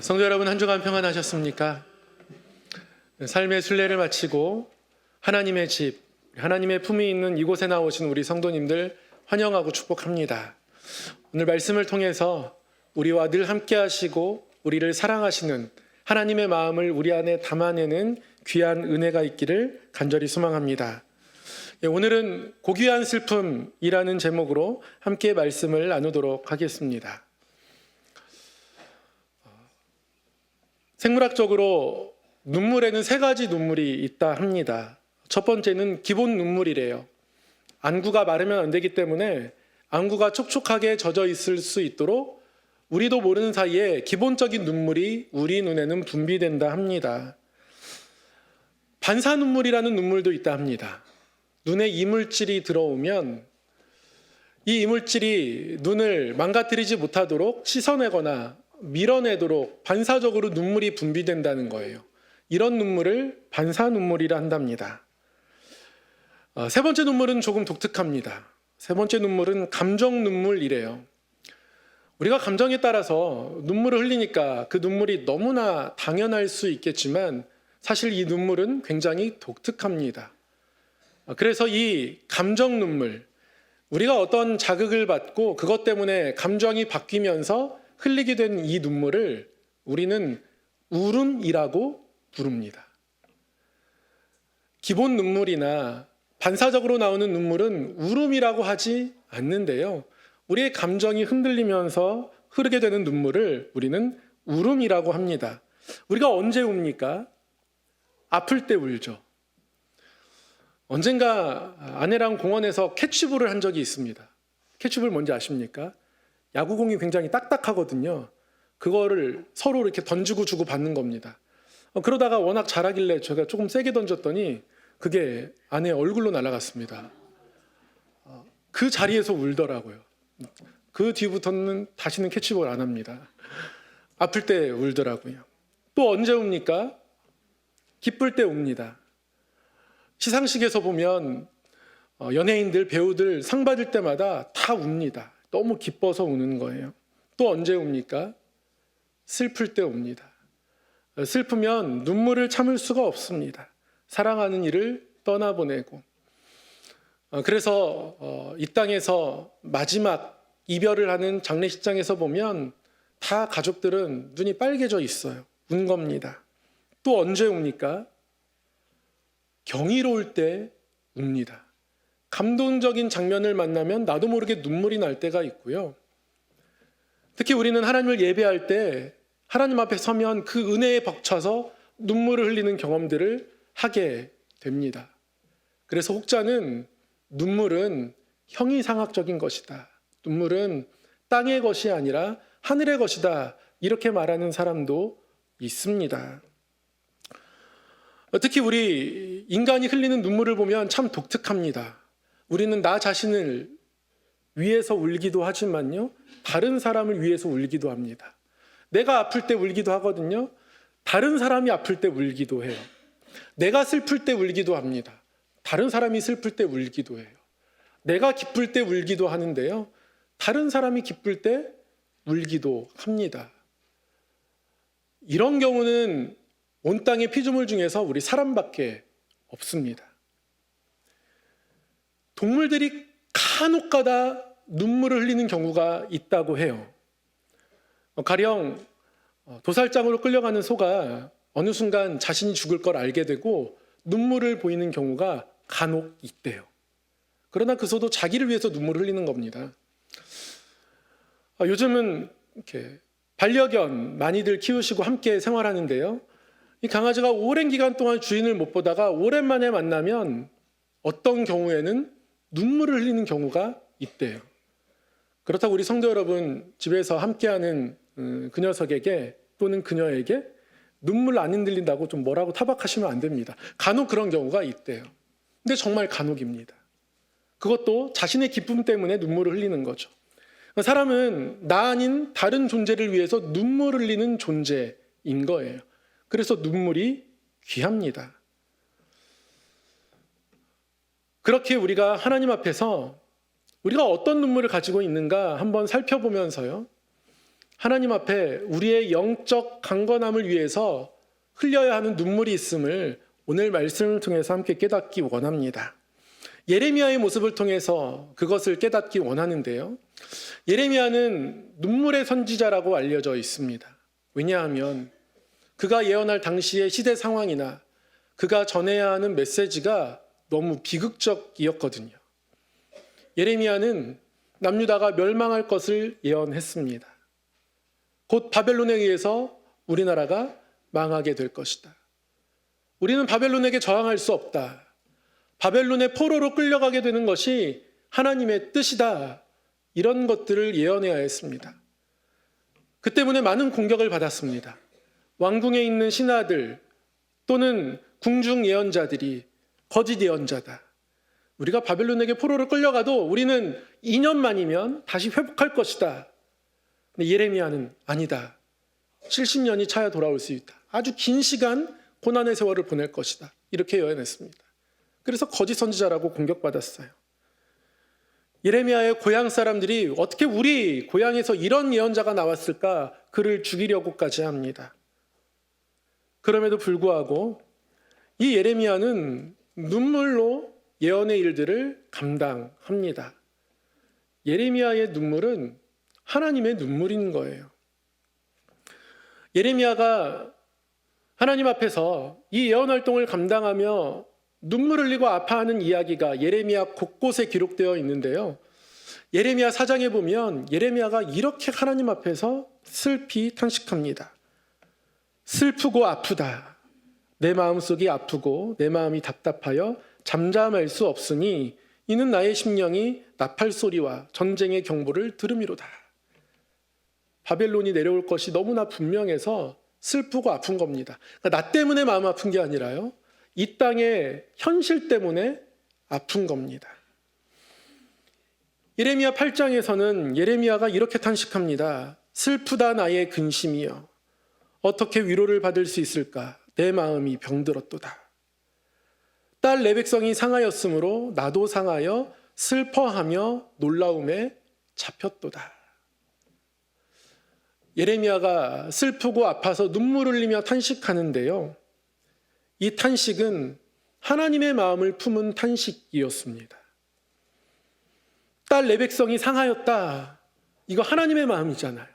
성도 여러분, 한 주간 평안하셨습니까? 삶의 순례를 마치고 하나님의 집, 하나님의 품이 있는 이곳에 나오신 우리 성도님들 환영하고 축복합니다. 오늘 말씀을 통해서 우리와 늘 함께 하시고 우리를 사랑하시는 하나님의 마음을 우리 안에 담아내는 귀한 은혜가 있기를 간절히 소망합니다. 오늘은 고귀한 슬픔이라는 제목으로 함께 말씀을 나누도록 하겠습니다. 생물학적으로 눈물에는 세 가지 눈물이 있다 합니다. 첫 번째는 기본 눈물이래요. 안구가 마르면 안 되기 때문에 안구가 촉촉하게 젖어 있을 수 있도록 우리도 모르는 사이에 기본적인 눈물이 우리 눈에는 분비된다 합니다. 반사 눈물이라는 눈물도 있다 합니다. 눈에 이물질이 들어오면 이 이물질이 눈을 망가뜨리지 못하도록 씻어내거나 밀어내도록 반사적으로 눈물이 분비된다는 거예요. 이런 눈물을 반사 눈물이라 한답니다. 세 번째 눈물은 조금 독특합니다. 세 번째 눈물은 감정 눈물이래요. 우리가 감정에 따라서 눈물을 흘리니까 그 눈물이 너무나 당연할 수 있겠지만 사실 이 눈물은 굉장히 독특합니다. 그래서 이 감정 눈물, 우리가 어떤 자극을 받고 그것 때문에 감정이 바뀌면서 흘리게 된 이 눈물을 우리는 울음이라고 부릅니다. 기본 눈물이나 반사적으로 나오는 눈물은 울음이라고 하지 않는데요. 우리의 감정이 흔들리면서 흐르게 되는 눈물을 우리는 울음이라고 합니다. 우리가 언제 웁니까? 아플 때 울죠. 언젠가 아내랑 공원에서 캐치볼을 한 적이 있습니다. 캐치볼 뭔지 아십니까? 야구공이 굉장히 딱딱하거든요. 그거를 서로 이렇게 던지고 주고 받는 겁니다. 그러다가 워낙 잘하길래 제가 조금 세게 던졌더니 그게 아내 얼굴로 날아갔습니다. 그 자리에서 울더라고요. 그 뒤부터는 다시는 캐치볼 안 합니다. 아플 때 울더라고요. 또 언제 웁니까? 기쁠 때 웁니다. 시상식에서 보면 연예인들, 배우들 상 받을 때마다 다 웁니다. 너무 기뻐서 우는 거예요. 또 언제 웁니까? 슬플 때 웁니다. 슬프면 눈물을 참을 수가 없습니다. 사랑하는 이를 떠나보내고. 그래서 이 땅에서 마지막 이별을 하는 장례식장에서 보면 다 가족들은 눈이 빨개져 있어요. 운 겁니다. 또 언제 웁니까? 경이로울 때 웁니다. 감동적인 장면을 만나면 나도 모르게 눈물이 날 때가 있고요. 특히 우리는 하나님을 예배할 때 하나님 앞에 서면 그 은혜에 벅차서 눈물을 흘리는 경험들을 하게 됩니다. 그래서 혹자는 눈물은 형이상학적인 것이다. 눈물은 땅의 것이 아니라 하늘의 것이다. 이렇게 말하는 사람도 있습니다. 특히 우리 인간이 흘리는 눈물을 보면 참 독특합니다. 우리는 나 자신을 위해서 울기도 하지만요, 다른 사람을 위해서 울기도 합니다. 내가 아플 때 울기도 하거든요. 다른 사람이 아플 때 울기도 해요. 내가 슬플 때 울기도 합니다. 다른 사람이 슬플 때 울기도 해요. 내가 기쁠 때 울기도 하는데요. 다른 사람이 기쁠 때 울기도 합니다. 이런 경우는 온 땅의 피조물 중에서 우리 사람밖에 없습니다. 동물들이 간혹가다 눈물을 흘리는 경우가 있다고 해요. 가령 도살장으로 끌려가는 소가 어느 순간 자신이 죽을 걸 알게 되고 눈물을 보이는 경우가 간혹 있대요. 그러나 그 소도 자기를 위해서 눈물을 흘리는 겁니다. 요즘은 이렇게 반려견 많이들 키우시고 함께 생활하는데요. 이 강아지가 오랜 기간 동안 주인을 못 보다가 오랜만에 만나면 어떤 경우에는 눈물을 흘리는 경우가 있대요. 그렇다고 우리 성도 여러분 집에서 함께하는 그 녀석에게 또는 그녀에게 눈물 안 흔들린다고 좀 뭐라고 타박하시면 안 됩니다. 간혹 그런 경우가 있대요. 근데 정말 간혹입니다. 그것도 자신의 기쁨 때문에 눈물을 흘리는 거죠. 사람은 나 아닌 다른 존재를 위해서 눈물을 흘리는 존재인 거예요. 그래서 눈물이 귀합니다. 그렇게 우리가 하나님 앞에서 우리가 어떤 눈물을 가지고 있는가 한번 살펴보면서요, 하나님 앞에 우리의 영적 강건함을 위해서 흘려야 하는 눈물이 있음을 오늘 말씀을 통해서 함께 깨닫기 원합니다. 예레미야의 모습을 통해서 그것을 깨닫기 원하는데요. 예레미야는 눈물의 선지자라고 알려져 있습니다. 왜냐하면 그가 예언할 당시의 시대 상황이나 그가 전해야 하는 메시지가 너무 비극적이었거든요. 예레미야는 남유다가 멸망할 것을 예언했습니다. 곧 바벨론에 의해서 우리나라가 망하게 될 것이다. 우리는 바벨론에게 저항할 수 없다. 바벨론의 포로로 끌려가게 되는 것이 하나님의 뜻이다. 이런 것들을 예언해야 했습니다. 그 때문에 많은 공격을 받았습니다. 왕궁에 있는 신하들 또는 궁중 예언자들이 거짓 예언자다. 우리가 바벨론에게 포로를 끌려가도 우리는 2년 만이면 다시 회복할 것이다. 근데 예레미야는 아니다. 70년이 차야 돌아올 수 있다. 아주 긴 시간 고난의 세월을 보낼 것이다. 이렇게 예언했습니다. 그래서 거짓 선지자라고 공격받았어요. 예레미야의 고향 사람들이 어떻게 우리 고향에서 이런 예언자가 나왔을까 그를 죽이려고까지 합니다. 그럼에도 불구하고 이 예레미야는 눈물로 예언의 일들을 감당합니다. 예레미야의 눈물은 하나님의 눈물인 거예요. 예레미야가 하나님 앞에서 이 예언 활동을 감당하며 눈물 흘리고 아파하는 이야기가 예레미야 곳곳에 기록되어 있는데요. 예레미야 4장에 보면 예레미야가 이렇게 하나님 앞에서 슬피 탄식합니다. 슬프고 아프다. 내 마음속이 아프고 내 마음이 답답하여 잠잠할 수 없으니 이는 나의 심령이 나팔 소리와 전쟁의 경보를 들음이로다. 바벨론이 내려올 것이 너무나 분명해서 슬프고 아픈 겁니다. 그러니까 나 때문에 마음 아픈 게 아니라요. 이 땅의 현실 때문에 아픈 겁니다. 예레미야 8장에서는 예레미야가 이렇게 탄식합니다. 슬프다 나의 근심이여. 어떻게 위로를 받을 수 있을까? 내 마음이 병들었도다. 딸 내 백성이 상하였으므로 나도 상하여 슬퍼하며 놀라움에 잡혔도다. 예레미야가 슬프고 아파서 눈물 흘리며 탄식하는데요. 이 탄식은 하나님의 마음을 품은 탄식이었습니다. 딸 내 백성이 상하였다. 이거 하나님의 마음이잖아요.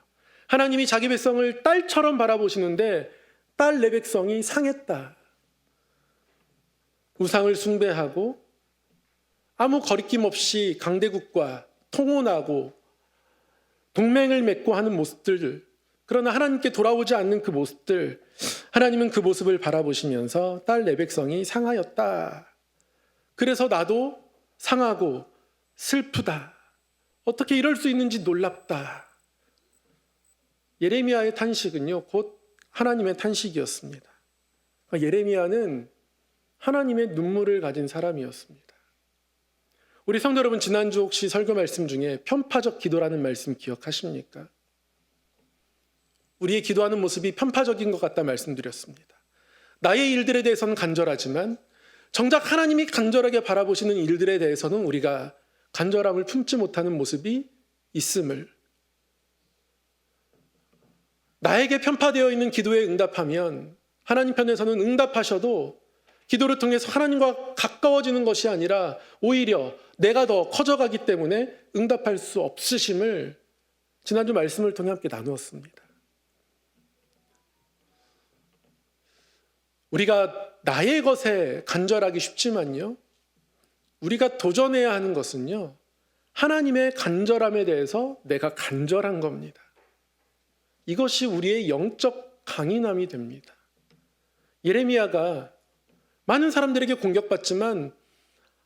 하나님이 자기 백성을 딸처럼 바라보시는데 딸 내 백성이 상했다. 우상을 숭배하고 아무 거리낌 없이 강대국과 통혼하고 동맹을 맺고 하는 모습들, 그러나 하나님께 돌아오지 않는 그 모습들, 하나님은 그 모습을 바라보시면서 딸 내 백성이 상하였다. 그래서 나도 상하고 슬프다. 어떻게 이럴 수 있는지 놀랍다. 예레미야의 탄식은요, 곧 하나님의 탄식이었습니다. 예레미야는 하나님의 눈물을 가진 사람이었습니다. 우리 성도 여러분, 지난주 혹시 설교 말씀 중에 편파적 기도라는 말씀 기억하십니까? 우리의 기도하는 모습이 편파적인 것 같다 말씀드렸습니다. 나의 일들에 대해서는 간절하지만 정작 하나님이 간절하게 바라보시는 일들에 대해서는 우리가 간절함을 품지 못하는 모습이 있음을, 나에게 편파되어 있는 기도에 응답하면 하나님 편에서는 응답하셔도 기도를 통해서 하나님과 가까워지는 것이 아니라 오히려 내가 더 커져가기 때문에 응답할 수 없으심을 지난주 말씀을 통해 함께 나누었습니다. 우리가 나의 것에 간절하기 쉽지만요, 우리가 도전해야 하는 것은요, 하나님의 간절함에 대해서 내가 간절한 겁니다. 이것이 우리의 영적 강인함이 됩니다. 예레미야가 많은 사람들에게 공격받지만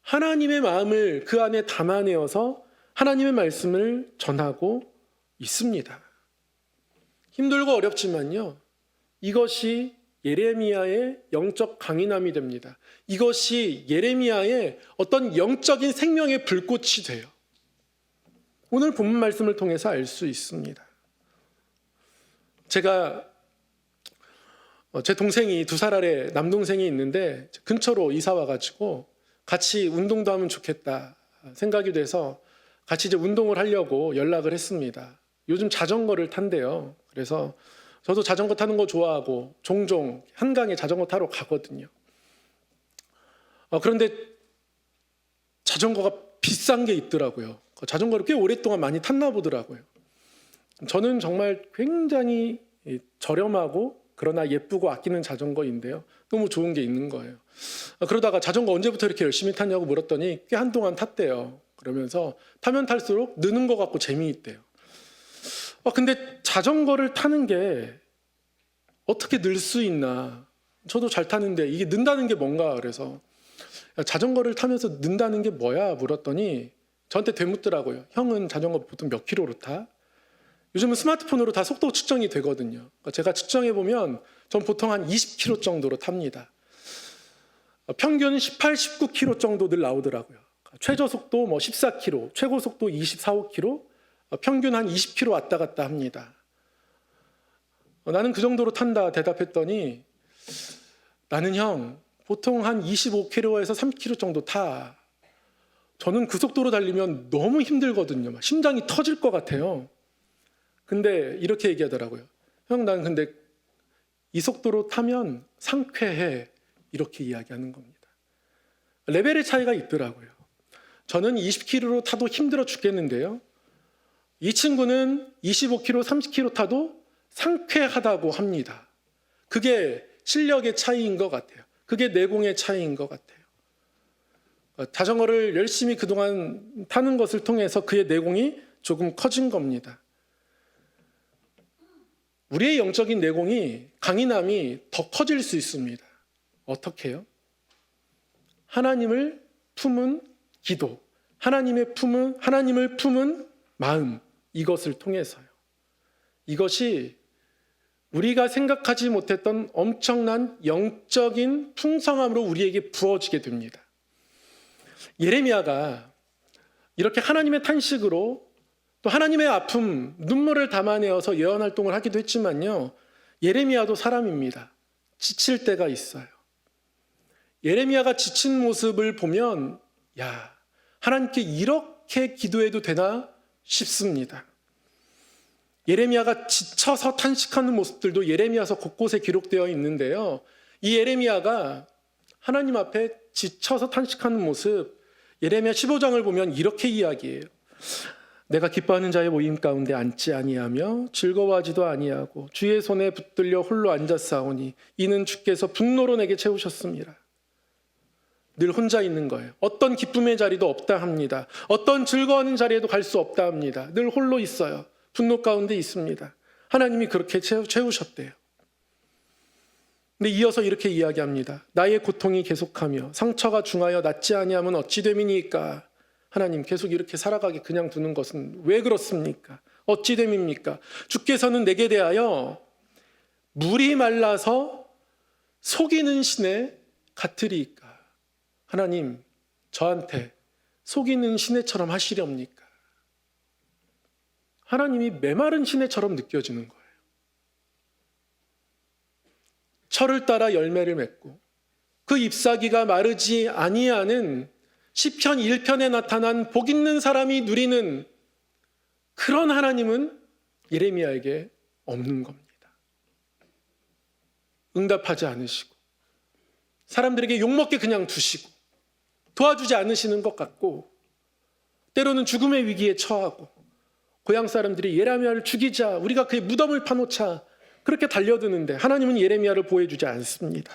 하나님의 마음을 그 안에 담아내어서 하나님의 말씀을 전하고 있습니다. 힘들고 어렵지만요, 이것이 예레미야의 영적 강인함이 됩니다. 이것이 예레미야의 어떤 영적인 생명의 불꽃이 돼요. 오늘 본문 말씀을 통해서 알 수 있습니다. 제가 제 동생이 2살 아래 남동생이 있는데 근처로 이사 와가지고 같이 운동도 하면 좋겠다 생각이 돼서 같이 이제 운동을 하려고 연락을 했습니다. 요즘 자전거를 탄대요. 그래서 저도 자전거 타는 거 좋아하고 종종 한강에 자전거 타러 가거든요. 그런데 자전거가 비싼 게 있더라고요. 자전거를 꽤 오랫동안 많이 탔나 보더라고요. 저는 정말 굉장히 저렴하고 그러나 예쁘고 아끼는 자전거인데요. 너무 좋은 게 있는 거예요. 그러다가 자전거 언제부터 이렇게 열심히 탔냐고 물었더니 꽤 한동안 탔대요. 그러면서 타면 탈수록 느는 것 같고 재미있대요. 근데 자전거를 타는 게 어떻게 늘 수 있나? 저도 잘 타는데 이게 는다는 게 뭔가 그래서 자전거를 타면서 는다는 게 뭐야? 물었더니 저한테 되묻더라고요. 형은 자전거 보통 몇 킬로로 타? 요즘은 스마트폰으로 다 속도 측정이 되거든요. 제가 측정해 보면 전 보통 한 20km 정도로 탑니다. 평균 18, 19km 정도 늘 나오더라고요. 최저 속도 14km, 최고 속도 24, 5km, 평균 한 20km 왔다 갔다 합니다. 나는 그 정도로 탄다 대답했더니 나는 형 보통 한 25km에서 30km 정도 타. 저는 그 속도로 달리면 너무 힘들거든요. 심장이 터질 것 같아요. 근데 이렇게 얘기하더라고요. 형, 난 근데 이 속도로 타면 상쾌해. 이렇게 이야기하는 겁니다. 레벨의 차이가 있더라고요. 저는 20km로 타도 힘들어 죽겠는데요. 이 친구는 25km, 30km 타도 상쾌하다고 합니다. 그게 실력의 차이인 것 같아요. 그게 내공의 차이인 것 같아요. 자전거를 열심히 그동안 타는 것을 통해서 그의 내공이 조금 커진 겁니다. 우리의 영적인 내공이 강인함이 더 커질 수 있습니다. 어떻게 해요? 하나님을 품은 기도, 하나님을 품은 마음, 이것을 통해서요. 이것이 우리가 생각하지 못했던 엄청난 영적인 풍성함으로 우리에게 부어지게 됩니다. 예레미야가 이렇게 하나님의 탄식으로 또 하나님의 아픔, 눈물을 담아내어서 예언 활동을 하기도 했지만요. 예레미야도 사람입니다. 지칠 때가 있어요. 예레미야가 지친 모습을 보면 야, 하나님께 이렇게 기도해도 되나 싶습니다. 예레미야가 지쳐서 탄식하는 모습들도 예레미야서 곳곳에 기록되어 있는데요. 이 예레미야가 하나님 앞에 지쳐서 탄식하는 모습, 예레미야 15장을 보면 이렇게 이야기해요. 내가 기뻐하는 자의 모임 가운데 앉지 아니하며 즐거워하지도 아니하고 주의 손에 붙들려 홀로 앉았사오니 이는 주께서 분노로 내게 채우셨습니다. 늘 혼자 있는 거예요. 어떤 기쁨의 자리도 없다 합니다. 어떤 즐거워하는 자리에도 갈 수 없다 합니다. 늘 홀로 있어요. 분노 가운데 있습니다. 하나님이 그렇게 채우셨대요. 근데 이어서 이렇게 이야기합니다. 나의 고통이 계속하며 상처가 중하여 낫지 아니하면 어찌 됨이니까. 하나님 계속 이렇게 살아가게 그냥 두는 것은 왜 그렇습니까? 어찌 됨입니까? 주께서는 내게 대하여 물이 말라서 속이는 신에 같으리이까. 하나님 저한테 속이는 시내처럼 하시렵니까? 하나님이 메마른 시내처럼 느껴지는 거예요. 철을 따라 열매를 맺고 그 잎사귀가 마르지 아니하는 시편 1편에 나타난 복 있는 사람이 누리는 그런 하나님은 예레미야에게 없는 겁니다. 응답하지 않으시고 사람들에게 욕먹게 그냥 두시고 도와주지 않으시는 것 같고 때로는 죽음의 위기에 처하고 고향 사람들이 예레미야를 죽이자 우리가 그의 무덤을 파놓자 그렇게 달려드는데 하나님은 예레미야를 보호해주지 않습니다.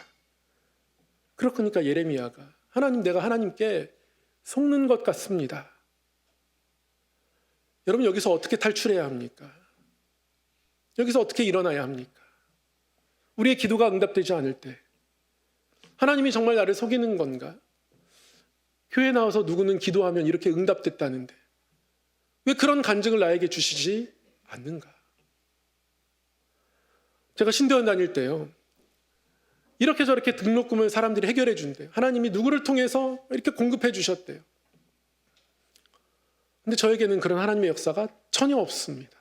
그러니까 예레미야가 하나님 내가 하나님께 속는 것 같습니다. 여러분 여기서 어떻게 탈출해야 합니까? 여기서 어떻게 일어나야 합니까? 우리의 기도가 응답되지 않을 때 하나님이 정말 나를 속이는 건가? 교회 나와서 누구는 기도하면 이렇게 응답됐다는데 왜 그런 간증을 나에게 주시지 않는가? 제가 신대원 다닐 때요. 이렇게 저렇게 등록금을 사람들이 해결해 준대요. 하나님이 누구를 통해서 이렇게 공급해 주셨대요. 근데 저에게는 그런 하나님의 역사가 전혀 없습니다.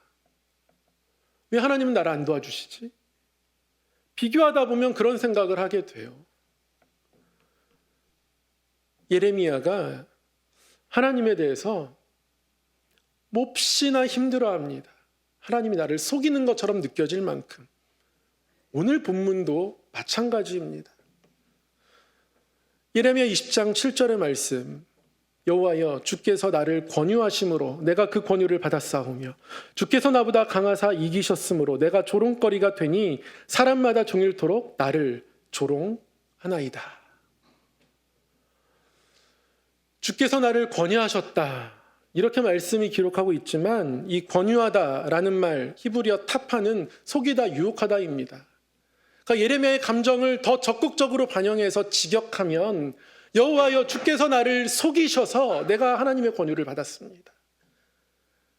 왜 하나님은 나를 안 도와주시지? 비교하다 보면 그런 생각을 하게 돼요. 예레미야가 하나님에 대해서 몹시나 힘들어합니다. 하나님이 나를 속이는 것처럼 느껴질 만큼 오늘 본문도 마찬가지입니다. 예레미야 20장 7절의 말씀, 여호와여 주께서 나를 권유하심으로 내가 그 권유를 받았사오며 주께서 나보다 강하사 이기셨으므로 내가 조롱거리가 되니 사람마다 종일토록 나를 조롱하나이다. 주께서 나를 권유하셨다, 이렇게 말씀이 기록하고 있지만 이 권유하다라는 말, 히브리어 타파는 속이다, 유혹하다입니다. 그러니까 예레미야의 감정을 더 적극적으로 반영해서 직역하면 여호와여 주께서 나를 속이셔서 내가 하나님의 권유를 받았습니다.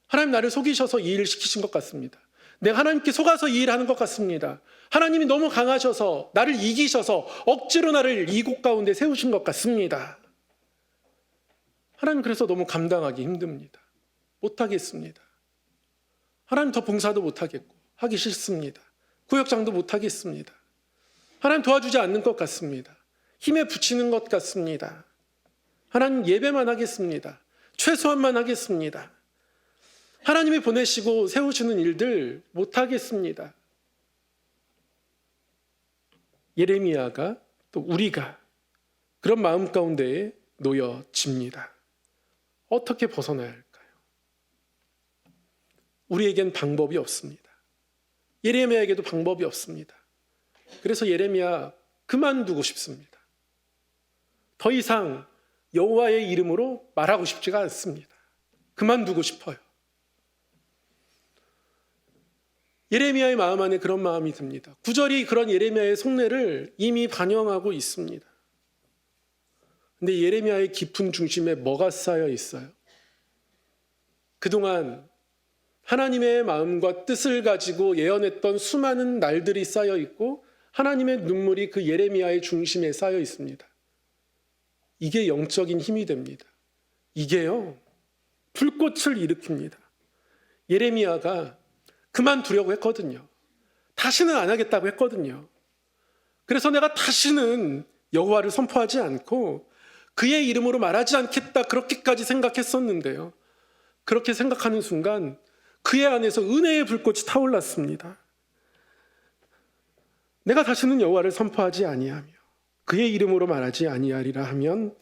하나님 나를 속이셔서 이 일을 시키신 것 같습니다. 내가 하나님께 속아서 이 일을 하는 것 같습니다. 하나님이 너무 강하셔서 나를 이기셔서 억지로 나를 이곳 가운데 세우신 것 같습니다. 하나님 그래서 너무 감당하기 힘듭니다. 못하겠습니다. 하나님 더 봉사도 못하겠고 하기 싫습니다. 구역장도 못하겠습니다. 하나님 도와주지 않는 것 같습니다. 힘에 부치는 것 같습니다. 하나님 예배만 하겠습니다. 최소한만 하겠습니다. 하나님이 보내시고 세우시는 일들 못하겠습니다. 예레미야가 또 우리가 그런 마음 가운데에 놓여집니다. 어떻게 벗어나야 할까요? 우리에겐 방법이 없습니다. 예레미야에게도 방법이 없습니다. 그래서 예레미야 그만두고 싶습니다. 더 이상 여호와의 이름으로 말하고 싶지가 않습니다. 그만두고 싶어요. 예레미야의 마음 안에 그런 마음이 듭니다. 9절이 그런 예레미야의 속내를 이미 반영하고 있습니다. 근데 예레미야의 깊은 중심에 뭐가 쌓여 있어요? 그동안 하나님의 마음과 뜻을 가지고 예언했던 수많은 날들이 쌓여 있고 하나님의 눈물이 그 예레미야의 중심에 쌓여 있습니다. 이게 영적인 힘이 됩니다. 이게요, 불꽃을 일으킵니다. 예레미야가 그만두려고 했거든요. 다시는 안 하겠다고 했거든요. 그래서 내가 다시는 여호와를 선포하지 않고 그의 이름으로 말하지 않겠다, 그렇게까지 생각했었는데요. 그렇게 생각하는 순간 그의 안에서 은혜의 불꽃이 타올랐습니다. 내가 다시는 여호와를 선포하지 아니하며 그의 이름으로 말하지 아니하리라 하면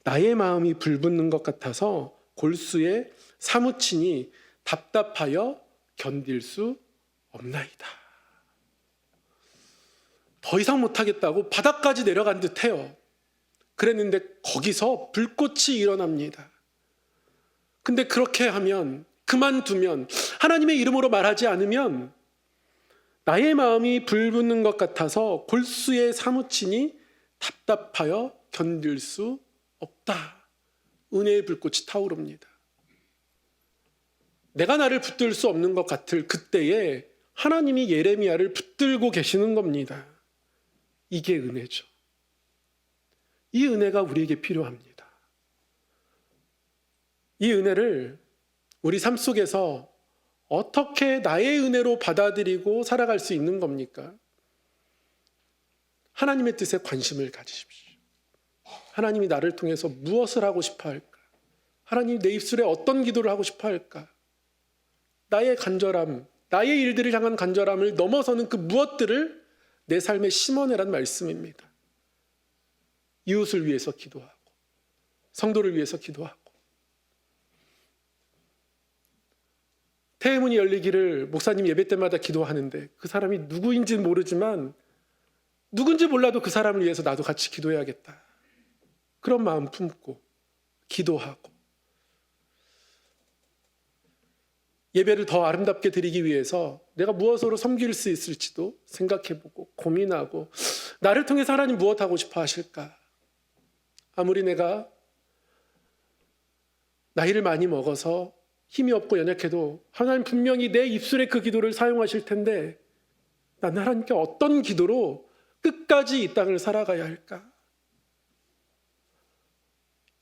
나의 마음이 불붙는 것 같아서 골수에 사무치니 답답하여 견딜 수 없나이다. 더 이상 못하겠다고 바닥까지 내려간 듯해요. 그랬는데 거기서 불꽃이 일어납니다. 근데 그렇게 하면, 그만두면, 하나님의 이름으로 말하지 않으면 나의 마음이 불붙는 것 같아서 골수에 사무치니 답답하여 견딜 수 없다. 은혜의 불꽃이 타오릅니다. 내가 나를 붙들 수 없는 것 같을 그때에 하나님이 예레미야를 붙들고 계시는 겁니다. 이게 은혜죠. 이 은혜가 우리에게 필요합니다. 이 은혜를 우리 삶 속에서 어떻게 나의 은혜로 받아들이고 살아갈 수 있는 겁니까? 하나님의 뜻에 관심을 가지십시오. 하나님이 나를 통해서 무엇을 하고 싶어 할까? 하나님 내 입술에 어떤 기도를 하고 싶어 할까? 나의 간절함, 나의 일들을 향한 간절함을 넘어서는 그 무엇들을 내 삶에 심어내란 말씀입니다. 이웃을 위해서 기도하고 성도를 위해서 기도하고 태의문이 열리기를 목사님 예배 때마다 기도하는데 그 사람이 누구인지는 모르지만 누군지 몰라도 그 사람을 위해서 나도 같이 기도해야겠다. 그런 마음 품고 기도하고 예배를 더 아름답게 드리기 위해서 내가 무엇으로 섬길 수 있을지도 생각해보고 고민하고 나를 통해서 하나님 무엇 하고 싶어 하실까? 아무리 내가 나이를 많이 먹어서 힘이 없고 연약해도 하나님 분명히 내 입술에 그 기도를 사용하실 텐데 난 하나님께 어떤 기도로 끝까지 이 땅을 살아가야 할까?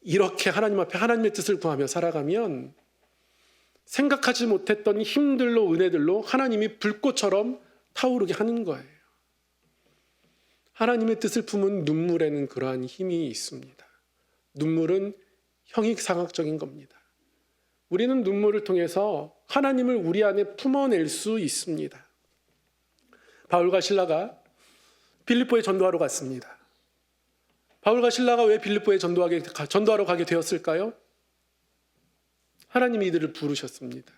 이렇게 하나님 앞에 하나님의 뜻을 구하며 살아가면 생각하지 못했던 힘들로 은혜들로 하나님이 불꽃처럼 타오르게 하는 거예요. 하나님의 뜻을 품은 눈물에는 그러한 힘이 있습니다. 눈물은 형이상학적인 겁니다. 우리는 눈물을 통해서 하나님을 우리 안에 품어낼 수 있습니다. 바울과 실라가 빌립보에 전도하러 갔습니다. 바울과 실라가 왜 빌립보에 전도하러 가게 되었을까요? 하나님이 이들을 부르셨습니다.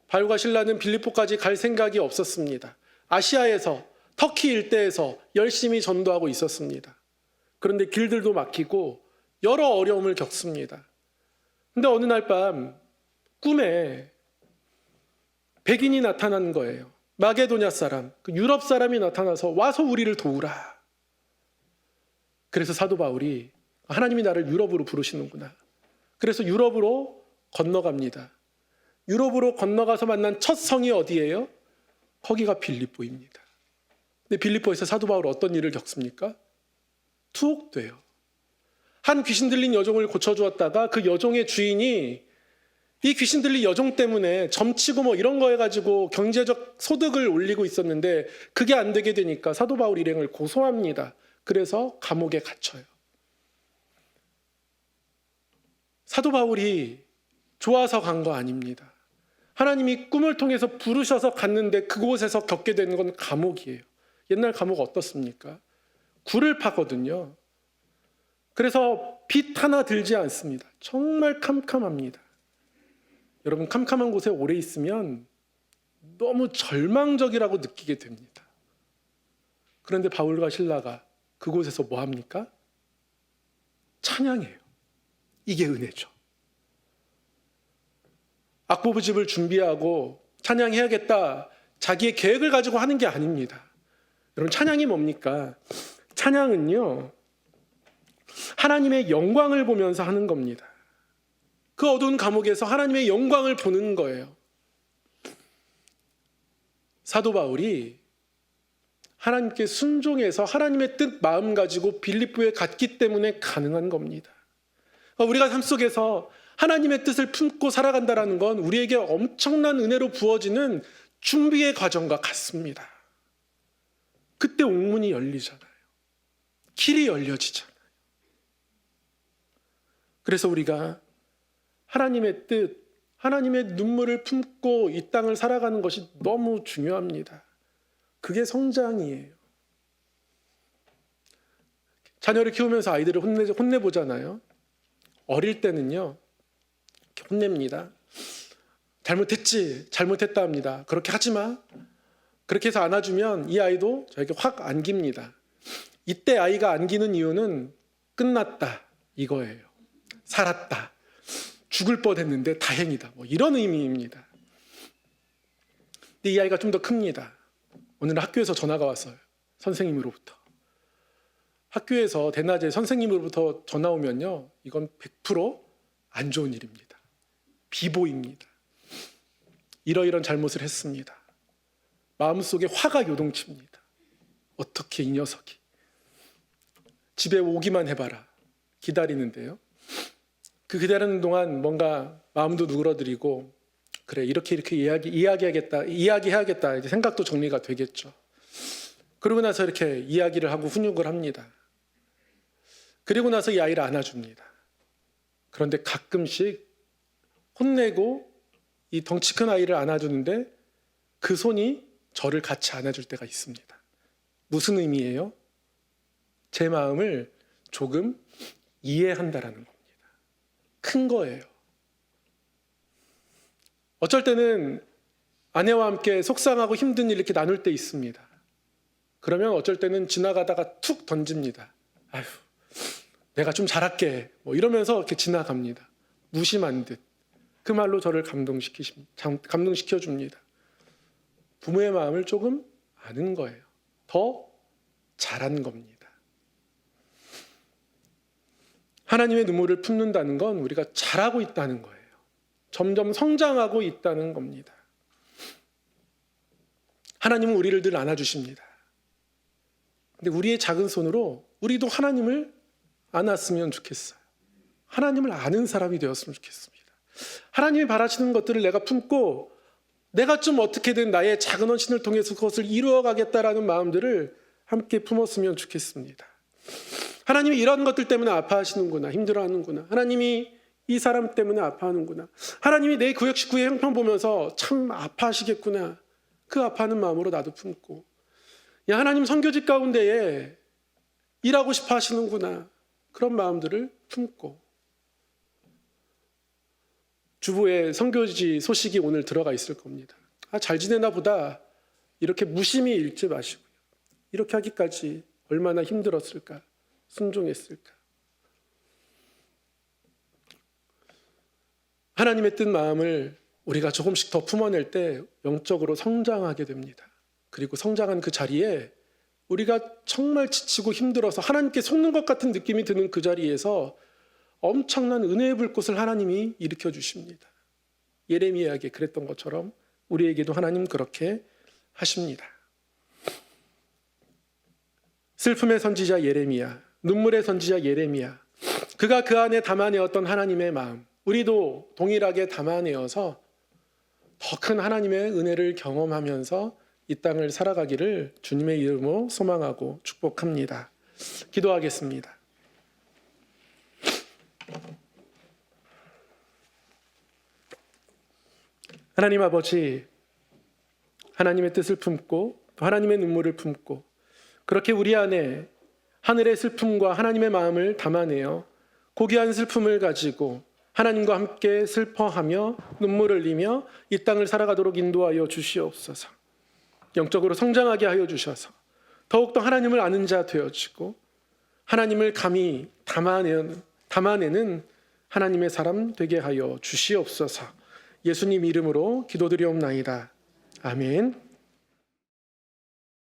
바울과 실라는 빌립보까지 갈 생각이 없었습니다. 아시아에서, 터키 일대에서 열심히 전도하고 있었습니다. 그런데 길들도 막히고 여러 어려움을 겪습니다. 근데 어느 날 밤 꿈에 백인이 나타난 거예요. 마게도냐 사람, 유럽 사람이 나타나서 와서 우리를 도우라. 그래서 사도 바울이 하나님이 나를 유럽으로 부르시는구나. 그래서 유럽으로 건너갑니다. 유럽으로 건너가서 만난 첫 성이 어디예요? 거기가 빌립보입니다. 근데 빌립보에서 사도 바울 어떤 일을 겪습니까? 투옥돼요. 한 귀신 들린 여종을 고쳐주었다가 그 여종의 주인이 이 귀신 들린 여종 때문에 점치고 뭐 이런 거 해가지고 경제적 소득을 올리고 있었는데 그게 안 되게 되니까 사도 바울 일행을 고소합니다. 그래서 감옥에 갇혀요. 사도 바울이 좋아서 간 거 아닙니다. 하나님이 꿈을 통해서 부르셔서 갔는데 그곳에서 겪게 되는 건 감옥이에요. 옛날 감옥 어떻습니까? 굴을 파거든요. 그래서 빛 하나 들지 않습니다. 정말 캄캄합니다. 여러분, 캄캄한 곳에 오래 있으면 너무 절망적이라고 느끼게 됩니다. 그런데 바울과 실라가 그곳에서 뭐 합니까? 찬양해요. 이게 은혜죠. 악보부집을 준비하고 찬양해야겠다, 자기의 계획을 가지고 하는 게 아닙니다. 여러분, 찬양이 뭡니까? 찬양은요, 하나님의 영광을 보면서 하는 겁니다. 그 어두운 감옥에서 하나님의 영광을 보는 거예요. 사도 바울이 하나님께 순종해서 하나님의 뜻 마음 가지고 빌립보에 갔기 때문에 가능한 겁니다. 우리가 삶 속에서 하나님의 뜻을 품고 살아간다는 건 우리에게 엄청난 은혜로 부어지는 준비의 과정과 같습니다. 그때 옥문이 열리잖아요. 길이 열려지잖아요. 그래서 우리가 하나님의 뜻, 하나님의 눈물을 품고 이 땅을 살아가는 것이 너무 중요합니다. 그게 성장이에요. 자녀를 키우면서 아이들을 혼내보잖아요. 어릴 때는요, 이렇게 혼냅니다. 잘못했지, 잘못했다 합니다. 그렇게 하지 마. 그렇게 해서 안아주면 이 아이도 저에게 확 안깁니다. 이때 아이가 안기는 이유는 끝났다, 이거예요. 살았다. 죽을 뻔했는데 다행이다. 뭐 이런 의미입니다. 근데 이 아이가 좀 더 큽니다. 오늘 학교에서 전화가 왔어요. 선생님으로부터. 학교에서 대낮에 선생님으로부터 전화 오면요, 이건 100% 안 좋은 일입니다. 비보입니다. 이러이런 잘못을 했습니다. 마음속에 화가 요동칩니다. 어떻게 이 녀석이. 집에 오기만 해봐라. 기다리는데요. 그 기다리는 동안 뭔가 마음도 누그러뜨리고, 그래, 이렇게 이야기해야겠다 이제 생각도 정리가 되겠죠. 그러고 나서 이렇게 이야기를 하고 훈육을 합니다. 그리고 나서 이 아이를 안아줍니다. 그런데 가끔씩 혼내고 이 덩치 큰 아이를 안아주는데 그 손이 저를 같이 안아줄 때가 있습니다. 무슨 의미예요? 제 마음을 조금 이해한다라는 겁니다. 큰 거예요. 어쩔 때는 아내와 함께 속상하고 힘든 일 이렇게 나눌 때 있습니다. 그러면 어쩔 때는 지나가다가 툭 던집니다. 아휴, 내가 좀 잘할게. 뭐 이러면서 이렇게 지나갑니다. 무심한 듯. 그 말로 저를 감동시켜줍니다. 부모의 마음을 조금 아는 거예요. 더 잘한 겁니다. 하나님의 눈물을 품는다는 건 우리가 잘하고 있다는 거예요. 점점 성장하고 있다는 겁니다. 하나님은 우리를 늘 안아주십니다. 근데 우리의 작은 손으로 우리도 하나님을 안았으면 좋겠어요. 하나님을 아는 사람이 되었으면 좋겠습니다. 하나님이 바라시는 것들을 내가 품고 내가 좀 어떻게든 나의 작은 헌신을 통해서 그것을 이루어가겠다라는 마음들을 함께 품었으면 좋겠습니다. 하나님이 이런 것들 때문에 아파하시는구나, 힘들어하는구나. 하나님이 이 사람 때문에 아파하는구나. 하나님이 내 구역 식구의 형편 보면서 참 아파하시겠구나. 그 아파하는 마음으로 나도 품고, 야, 하나님 선교직 가운데에 일하고 싶어 하시는구나. 그런 마음들을 품고, 주부의 선교지 소식이 오늘 들어가 있을 겁니다. 잘 지내나 보다. 이렇게 무심히 읽지 마시고요. 이렇게 하기까지 얼마나 힘들었을까, 순종했을까. 하나님의 뜻 마음을 우리가 조금씩 더 품어낼 때 영적으로 성장하게 됩니다. 그리고 성장한 그 자리에 우리가 정말 지치고 힘들어서 하나님께 속는 것 같은 느낌이 드는 그 자리에서 엄청난 은혜의 불꽃을 하나님이 일으켜 주십니다. 예레미야에게 그랬던 것처럼 우리에게도 하나님 그렇게 하십니다. 슬픔의 선지자 예레미야, 눈물의 선지자 예레미야, 그가 그 안에 담아내었던 하나님의 마음, 우리도 동일하게 담아내어서 더 큰 하나님의 은혜를 경험하면서 이 땅을 살아가기를 주님의 이름으로 소망하고 축복합니다. 기도하겠습니다. 하나님 아버지, 하나님의 뜻을 품고 또 하나님의 눈물을 품고 그렇게 우리 안에 하늘의 슬픔과 하나님의 마음을 담아내어 고귀한 슬픔을 가지고 하나님과 함께 슬퍼하며 눈물을 흘리며 이 땅을 살아가도록 인도하여 주시옵소서. 영적으로 성장하게 하여 주셔서 더욱더 하나님을 아는 자 되어지고 하나님을 감히 담아내는 하나님의 사람 되게 하여 주시옵소서. 예수님 이름으로 기도드리옵나이다. 아멘.